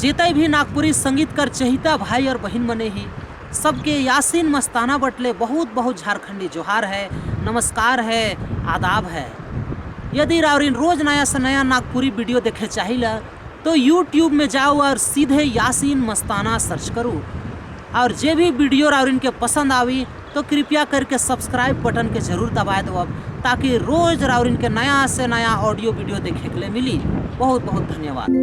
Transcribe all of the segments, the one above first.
जेते भी नागपुरी संगीत कर चहिता भाई और बहन मने ही सबके यासीन मस्ताना बटले बहुत बहुत झारखंडी जोहार है, नमस्कार है, आदाब है। यदि रावरिन रोज नया से नया नागपुरी वीडियो देखे चाहिए तो यूट्यूब में जाओ और सीधे यासीन मस्ताना सर्च करो। और जे भी वीडियो रावरिन के पसंद आवी तो कृपया करके सब्सक्राइब बटन के जरूर दबा दो ताकि रोज रावरिन के नया से नया ऑडियो वीडियो देखे के लिए मिली। बहुत बहुत धन्यवाद।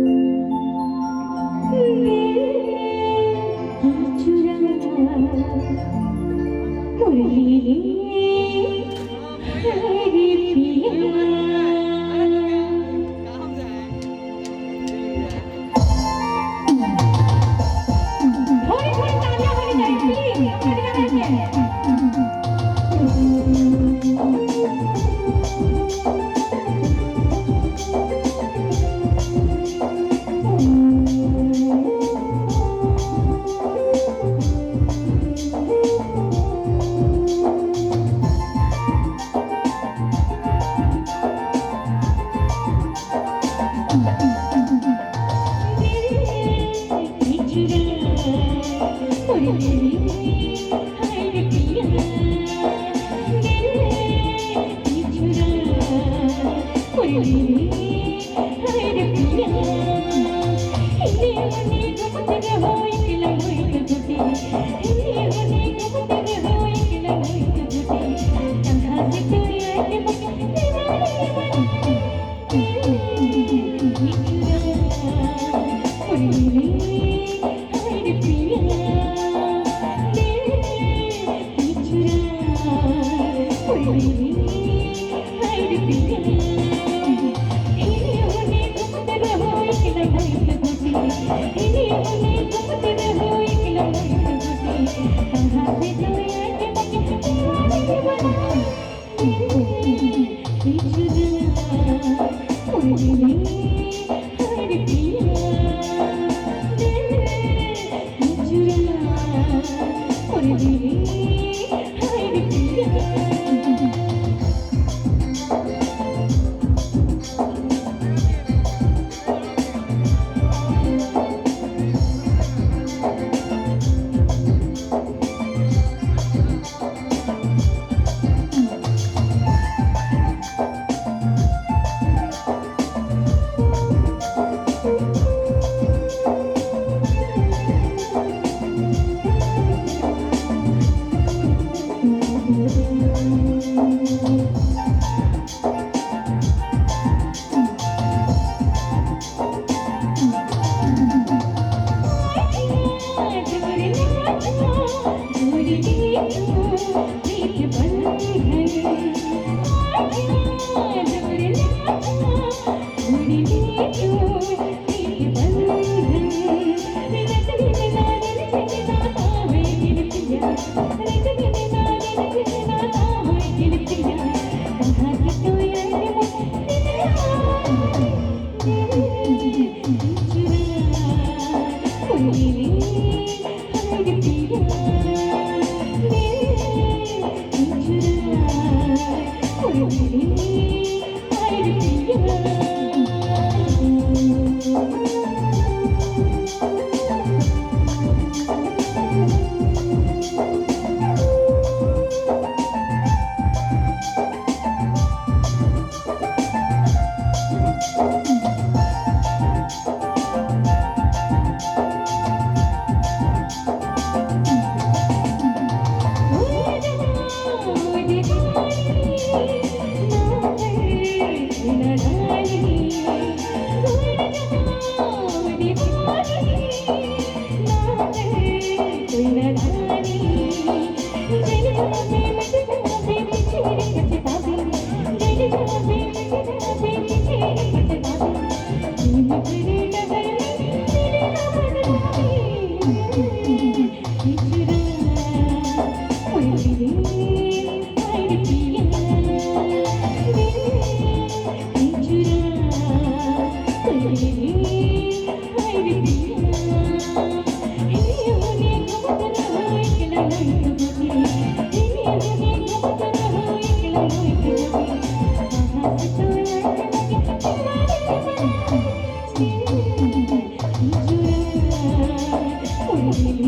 Thank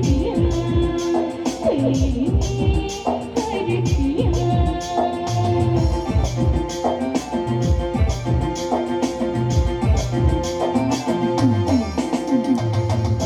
you.